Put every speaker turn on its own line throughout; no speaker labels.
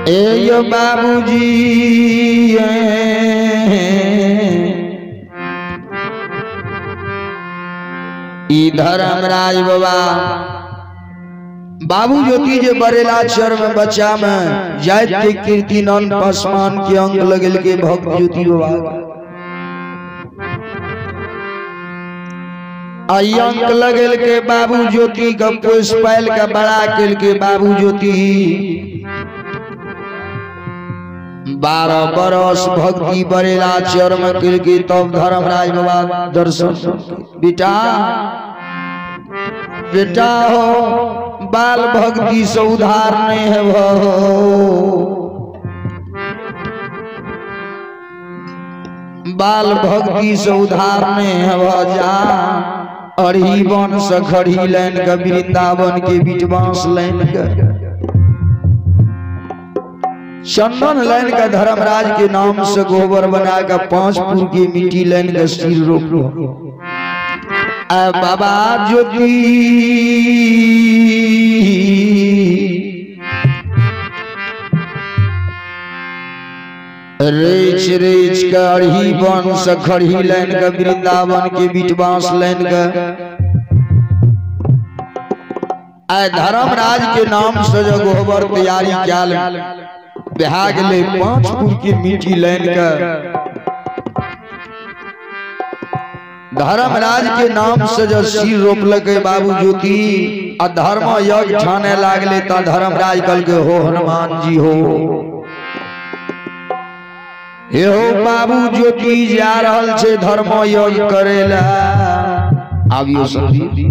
ए बाबूजी धर्मराज बाबा बाबू ज्योति जे बरेला चर में बच्चा में जात के कीर्ति नन पसमान के अंग लगल के भक्त ज्योति बाबा अंक लगल के बाबू ज्योति का पुष्पैल का बड़ा किल के बाबू ज्योति 12 बरस भक्ति बरेला चर में किल के तब धर्मराज बाबा दर्शन बेटा बेटा हो बाल भक्ति से उधार नहीं है बाल भक्ति से उधार नहीं है जा अरही बन से खड़ी लाइन का वृंदावन के बीच बांस लाइन का चंदन लाइन का धर्मराज के नाम से गोबर बना कर 5 फुट की मिट्टी लाइन का सिर रोक बाबा ज्योति रेच रेच कड़ी बन से खड़ी लाइन का वृंदावन के बीच बांस लाइन का धर्मराज के नाम से जो गोबर तैयारी क्या बिहाग ले 5 फुट की मिट्टी लाइन का धर्मराज के नाम से जो सिर रोपलक बाबू ज्योति आ धर्म यज्ञ ठाने लागले ता धर्मराज कल के हो हनुमान जी हो हे हो बाबू ज्योति जा रहल छे धर्म यज्ञ करेला आबियो समझी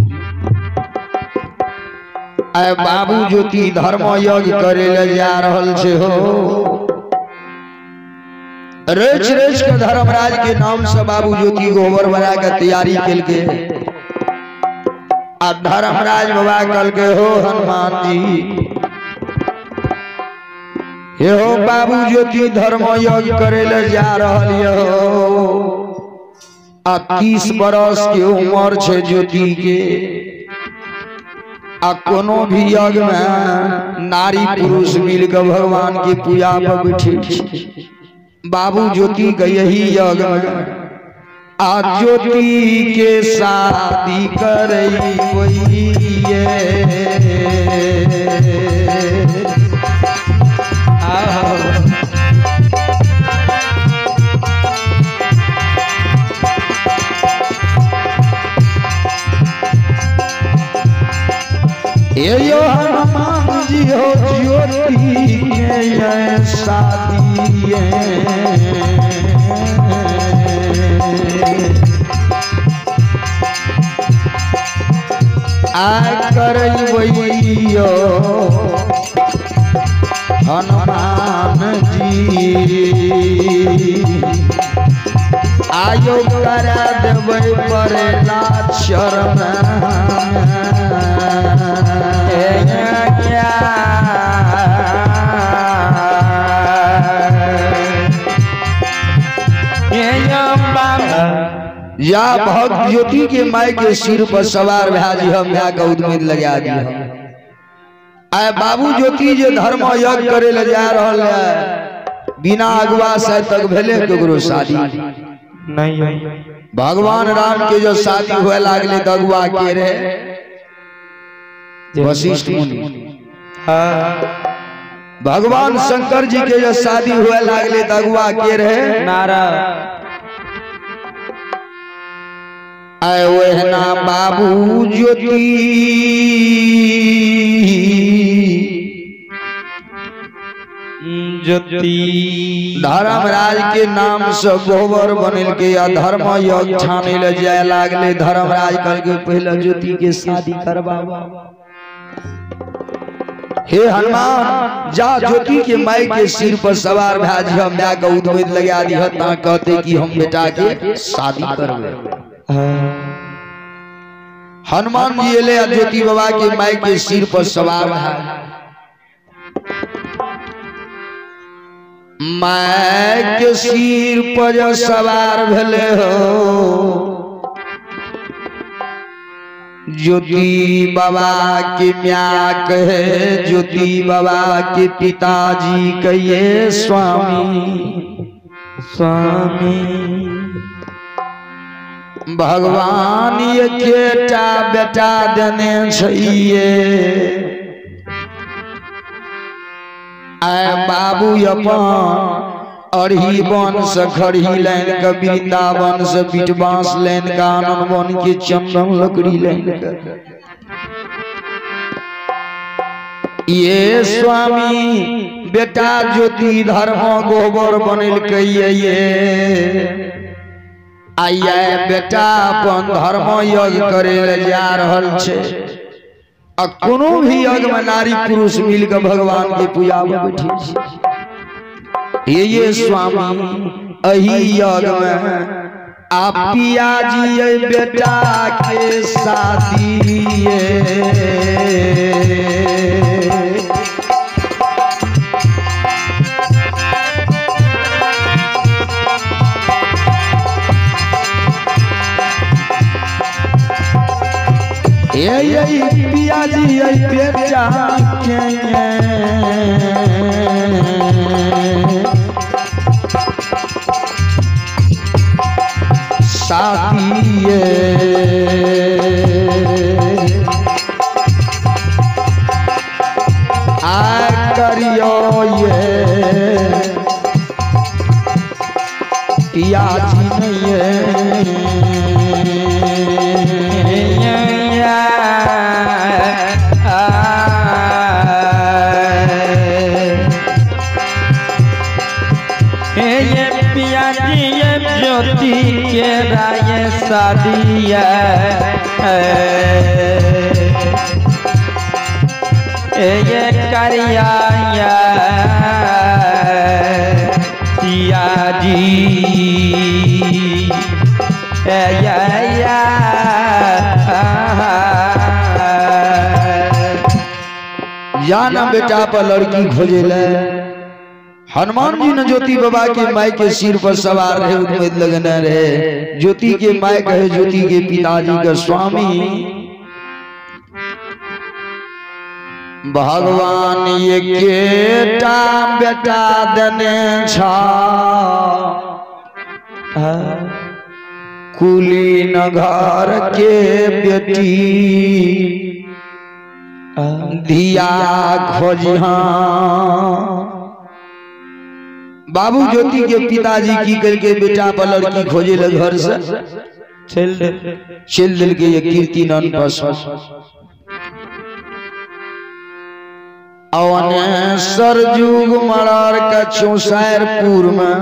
आय बाबू ज्योति धर्म यज्ञ करेला जा रहल छे हो रेच रेच के धर्मराज के नाम से बाबू ज्योति गोबर बना के तैयारी कल के आ धर्मराज बाबा कल के हो हनुमान जी हे हो बाबू ज्योति धर्म यज्ञ करेले जा रहल हो आ 30 बरस के उम्र छे ज्योति के आ कोनो भी यज्ञ में नारी पुरुष मिलकर भगवान की पूजा पर बैठे बाबू ज्योति का यही यज्ञ आज ज्योति के शादी करई यो हनुमान जी हो ज्योति के शादी आ करइयो हनुमान जी आयो करा देबै परेला शरण या भक्त ज्योति के माई के सिर पर सवार भाजी हम यहाँ का उद्मित लगा दिया आय बाबू ज्योति जो धर्म यज्ञ करे ले जा रहल है बिना अगुआ से तक भेले केकरो शादी नहीं भगवान राम के जो शादी हुए लागले त अगुआ के रहे वशिष्ठ मुनि भगवान शंकर जी के जो शादी हुए लागले त अगुआ के रहे नारद आय वहना बाबू ज्योति ज्योति धर्मराज के नाम से गोबर बनल के या धर्म यज्ञ ठाने ले जाए लागले धर्मराज कल के पहले ज्योति के शादी करवावा हे हनुमान जा ज्योति के माई के सिर पर सवार भाजी हम जा के उद्मित लगा दी ता कहते कि हम बेटा के शादी करबे हनुमान जी ले ज्योति बाबा के माई के सिर पर सवार है माई के सिर पर सवार भेले हो ज्योति बाबा के म्या कहे, ज्योति बाबा के पिताजी कहिए स्वामी स्वामी। भगवान ये केटा बेटा देने चाहिए, आए बाबू अपन अरही बन से खड़ी लाइन का, वृंदावन से बीट बांस लाइन का, आनंद बन के चंदन लकड़ी लाइन का। ये स्वामी बेटा ज्योति धर्म गोबर बनल कहिए, आइए बेटा अपन धर्म यज्ञ करे जा रहल छे। कोनो भी यज्ञ में नारी पुरुष मिलकर भगवान के पूजा में बैठी छे। ये स्वामी अही यज्ञ में आप पिया जी बेटा के शादी पिया जी बेटा के शादी आ करियो ये पिया जी नहीं ज्योति के राय शादी ये करिया पिया जी जाना बेटा पर लड़की खोजे ले। हनुमान जी ने ज्योति बाबा के माई के सिर पर सवार रहे, उम्मीद लगना रहे। ज्योति के माई कहे ज्योति के पिताजी का स्वामी भगवान ये केटा बेटा देने छा, कुलीन घर के बेटी दिया खोजिहा। बाबू ज्योति के पिताजी की करके बेटा पर लड़की खोजे ले घर से चल दिल के ये कीर्ति नन बस अवने सरजुग मरार का चौसैरपुर में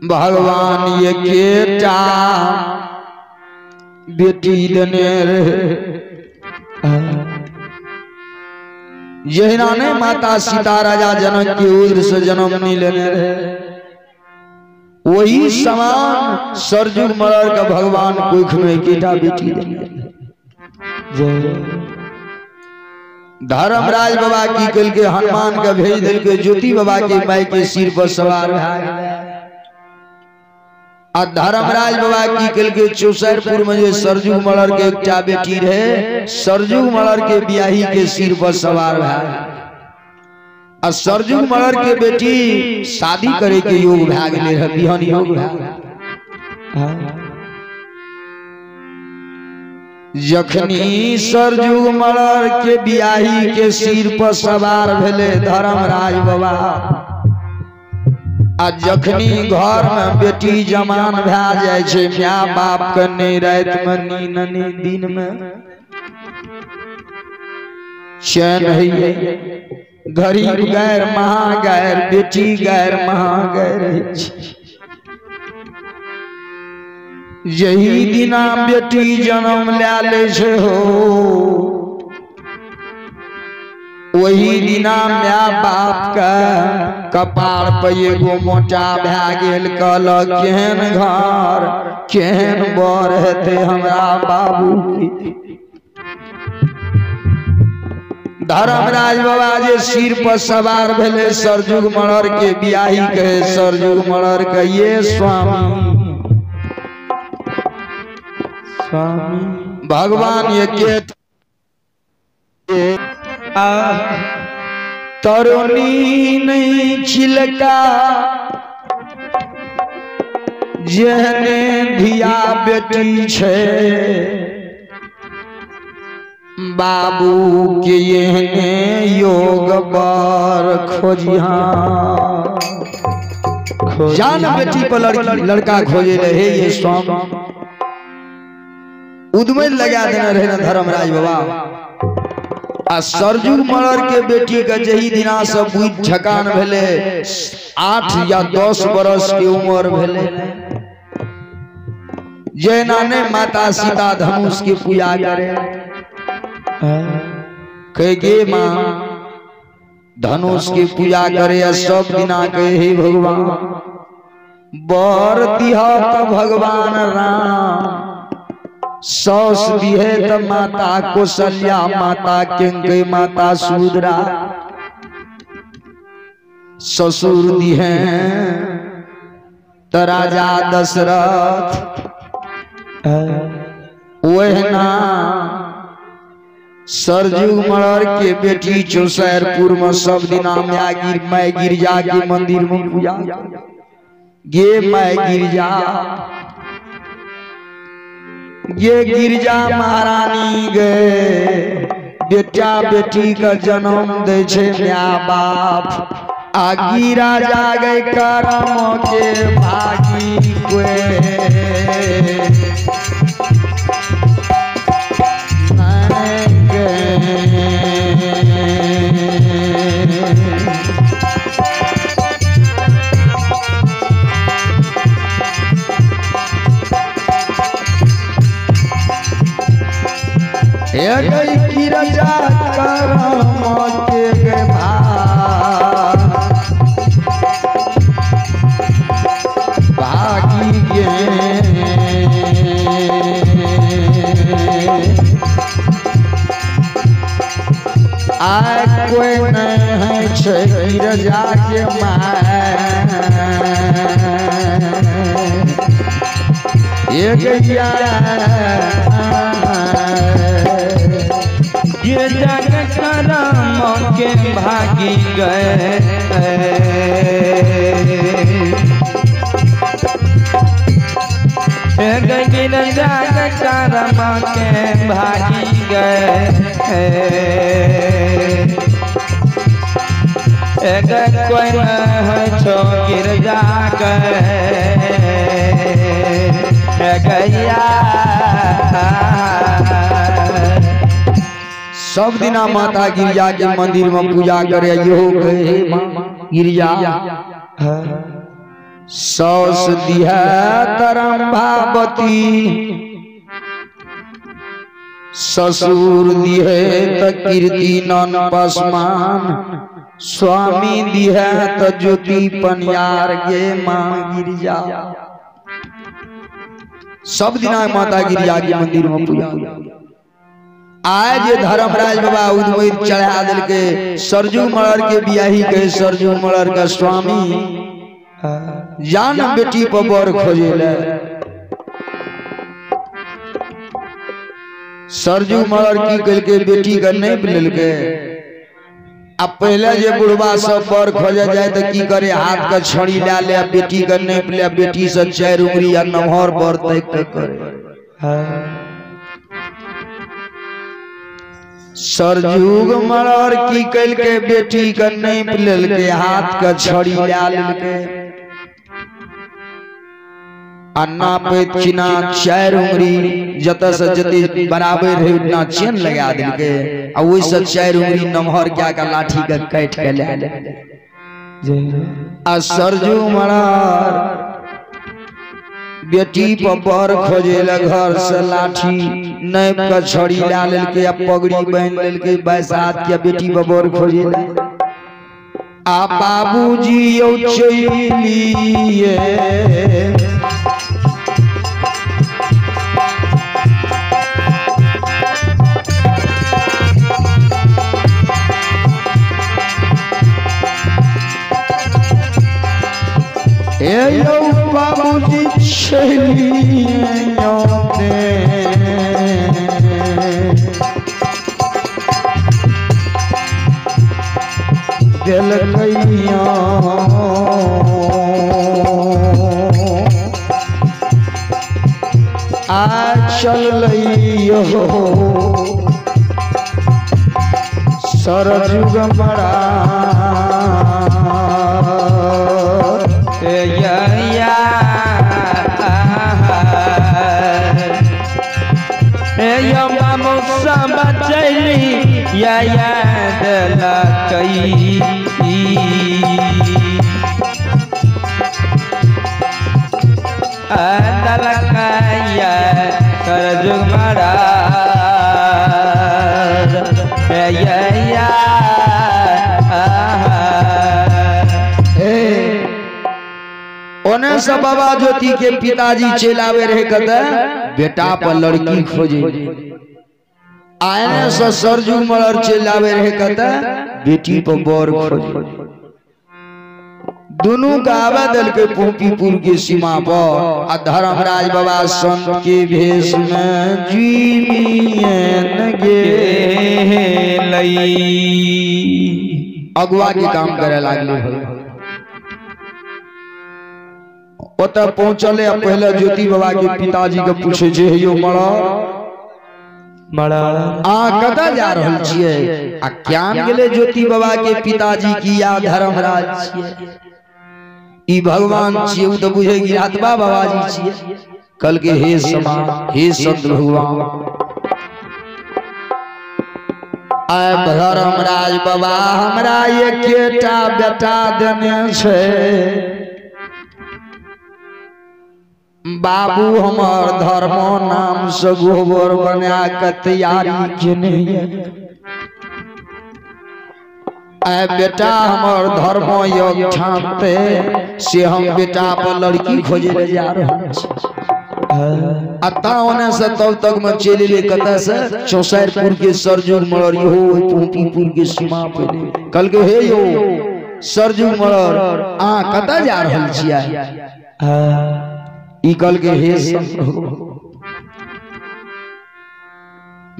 भगवान ये केटा बेटी देने जहिना ने माता सीता राजा जनक के उदर से जन्म नहीं लेने रहे, वही समान सरजुग मरर का भगवान कोख में केटा बेटी देने। धर्मराज बाबा की कल के हनुमान का भेज दिल के ज्योति बाबा के माई के सिर पर सवार और धर्मराज बाबा की कल के चौसैरपुर में जो सरजुग मलर के एकटा बेटी रहे, सरजुग मलर के बियाही के सिर पर सवार है। और सरजुग मलर के बेटी शादी करे के योग भा गेले है, बिहान योग जखनी सरजुग मलर के बियाही के सिर पर सवार भेले धर्मराज बाबा, आ जखनी घर में बेटी जमान भा जाए छे, माँ बाप के नहीं रात में नींद नहीं दिन में चैन है। गरीब गैर महागैर बेटी गैर महागैर यही दिना बेटी जन्म ले छे हो, वही दिना माँ बाप का कपार पे एगो मोटा भा गेल, कल केहन घर केहन बर हेते हमरा बाबू की। धर्मराज बाबा जे सिर पर सवार भेले सरजुग मलर के बियाही कहे सरजुग मलर के ये स्वामी स्वामी भगवान ये के तरुणी नहीं छिलका जेहने धिया बेटी छे बाबू के येहने योग बर खोजिहा जान बेटी पर लड़का खोजे रहे ये स्वामी उद्मेल लगा देना रहे ना धर्मराज बाबा आ सरजू मरर के बेटी का जही दिना सब बुझ झकान भेले 8 या 10 बरस की उम्र भेले जैना ने माता सीता धनुष की पूजा करे कहे गे माँ धनुष की पूजा करे सब दिना कहे हे भगवान बर दिहा भगवान राम सौस दिहे त माता कौशल्या माता केंकई माता सुद्रा ससुर दिहे त राजा दशरथ वहना सरजू मरर के बेटी चौसैरपुर में सब दिना मैं गिरजा के मंदिर में पूजा गे मैं गिरजा ये गिरजा महारानी गए बेटा बेटी का जन्म दे छे माँ बाप आगी राजा गए करम के भागी गई राजा करम के भागी गे आय कोई नहीं है राजा के ये गैया ये जग करम के भागी गए जग करम के भागी गए कोई छो गिरजा गैया सब दिना माता गिरजा के मंदिर में पूजा करे यो गिरजा सौस दिया तरंभावती ससुर दिए त कीर्ति नन पसमान स्वामी दिया त ज्योति पनियार गे मां गिरजा सब दिना माता गिरजा के मंदिर में पूजा आज धर्मराज बाबा उद्वैत चढ़ा दिल के सरजू मरर के बियाही के सरजू मरर का स्वामी जान बेटी पर बर खोजे ले सरजू मरर की कल के बेटी का नहीं मिल के अब पहले जे बुढ़वा सब बर खोजे जाए तो की करे हाथ का छड़ी ला ले बेटी का नहीं मिले बेटी से 4 उंगली या नमहर बर तय करे सरजुग मरर की कल के बेटी का नहीं मिलल के हाथ का छड़ी ला के अन्ना पे चिना 4 उंगली जत से जते बराबर रहे उतना चेन लगा दिल के और वही से 4 उंगली नमहर क्या का लाठी का काट के ले आ सरजू मरर बेटी पर खोजे घर से लाठी नैप का छड़ी ला के पगड़ी बहन ले बैसात के बेटी पर खोजे आ बाबूजी यौ चलिए बाबूजी चलिए दिल कैया आ चल लियो सरजुग मरा ओने से बाबा ज्योति के पिताजी चलावे रहे कहते बेटा पर लड़की खोजे आने से सरजू मलर चलावे रहे कहते बेटी पर बर खोजे दोनों का आवा दल के पोपीपुर की सीमा पर धर्मराज बाबा संत के भेष में जीवियन गे अगुआ के काम करे लागले ओतऽ पहुंचले पहले ज्योति बाबा के पिताजी के पूछे जे यो मड़ा कतऽ जा रहल छियै आ ज्ञान गेले ज्योति बाबा के पिताजी की या धर्मराज छियै ई भगवान छियै उ तऽ बुझे गिरातबा बाबाजी छियै कल के हे समा हे संत भगवान आय धर्मराज बाबा हमरा एकेटा बेटा देने छै बाबू हमर धर्म नाम से गोबर बना के तैयारी केने आय बेटा हमर धर्म योग ठानते से हम बेटा पर लड़की खोजे ले जा रहल छी अता ओने से तब तक में चले ले कता से चौसैरपुर के सरजुग मलर हो पोपीपुर के सीमा पे कल के हे यो सरजुग मलर कता जा रहल छियै ई कल के हे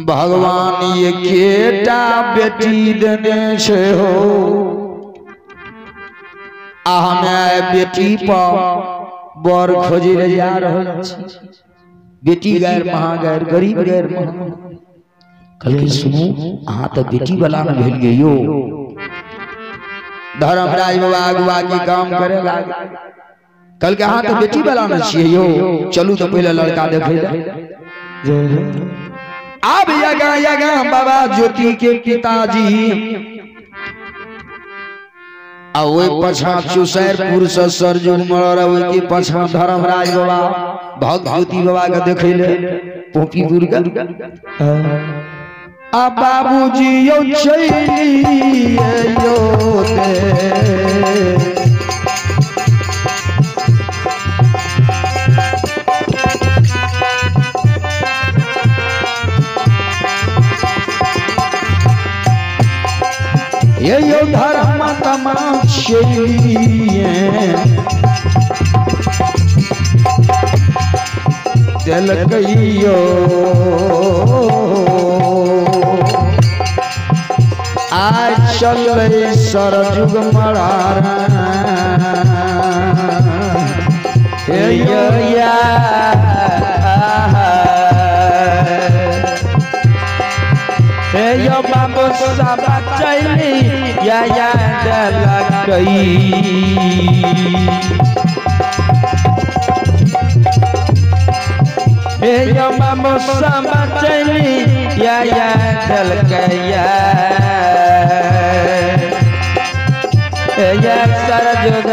भगवान ये केटा बेटी देने छे हो आ हमें बेटी पर बर खोजे ले जा रहल छी बेटी गैर महागैर गरीब गैर महा कल के सुनो अहाँ तो बेटी वाला में भेल गयो धर्मराज बाबा अगुआ के काम करे लागे कल के हाँ तो बेटी वाला न छिए यो चलू तो पहले लड़का देखे अब यगा बाबा ज्योति के पिताजी आ ओए पछा चौसैरपुर से सरजुग मलर ओए के पछा धर्मराज बाबा भगवती बाबा के देखे ले पोपीपुर के आ बाबूजी यो चली यो दे ये यो धर्म तमाशे दिल गयो आज चल सरजुग मरारा हे यो या बाबू सब चली या लग गई बाबू सब चली या चल गया सरजुग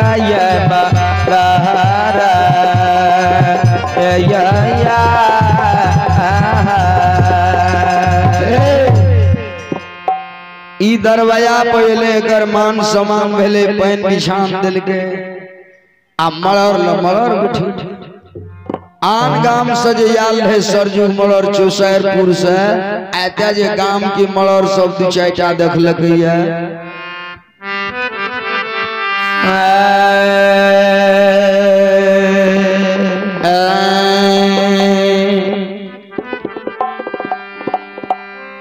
ई दरवाजा पहले कर मान समान भेले पैन बिछान दिलके आ मलर बैठी आन गाम से जे आल रहे सरजुग मलर चौसैरपुर से आते जे गाम के मलर सब दू चारिटा देखलक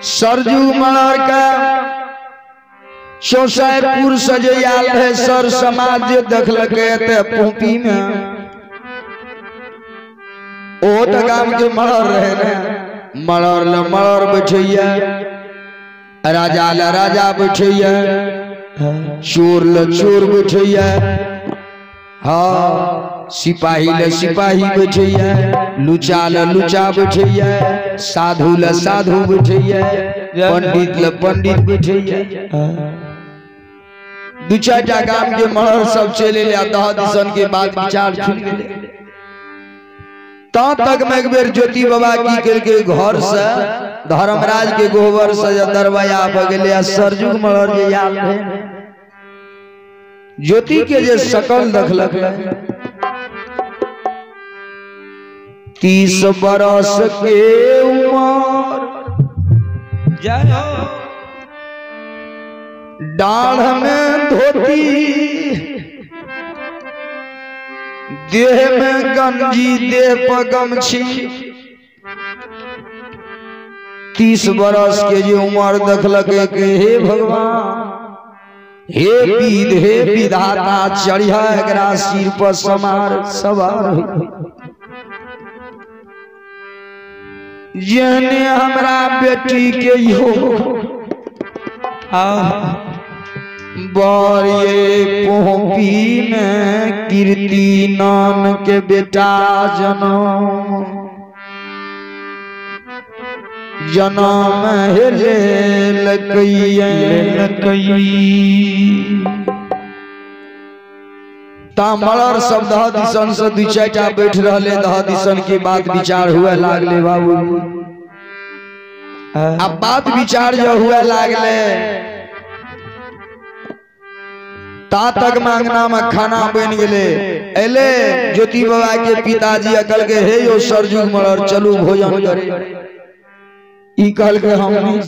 सरजुग मलर का चौसापुर सजयाल है सर समाज जे देखलक ते पोपी में ओ त गाम के मड़र रहे ने मड़र बैठैया राजा ल राजा बैठैया चोर ल चोर बैठैया हाँ सिपाही ल सिपाही बैठैया लुचा ल लुचा बैठैया साधु ल साधु बैठैया पंडित ल पंडित बैठैया दू चार गाम के मड़र सब चले लिया 10 दिसन के बाद विचार खुल गए तक में एक बेर ज्योति बाबा की कल के घर से धर्मराज के गोबर से दरवाजा बगले सरजुग मड़र जे याद है ज्योति के जे शकल देखलक 30 बरस के उम्र जय हो डाढ़ में धोती देह में गंजी देह पर गमछी 30 बरस के जो उम्र देखलक के हे भगवान हे विध हे विधाता चढ़िया एकरा सिर पर सवार जने हमरा बेटी के यो बड़े पोपी में कीर्ति नाम के बेटा जन्म हेले मड़र सब 10 दिसन से 2-4 बैठ रहे 10 दिसन के बाद विचार हुए लागले बाबू अब बात विचार जो हुए लागले ता तक मांगना में खाना बन गए एले ज्योति बाबा के पिताजी अकल के हे यो सरजुग मड़र चलू भोजन करे ई कहल के हम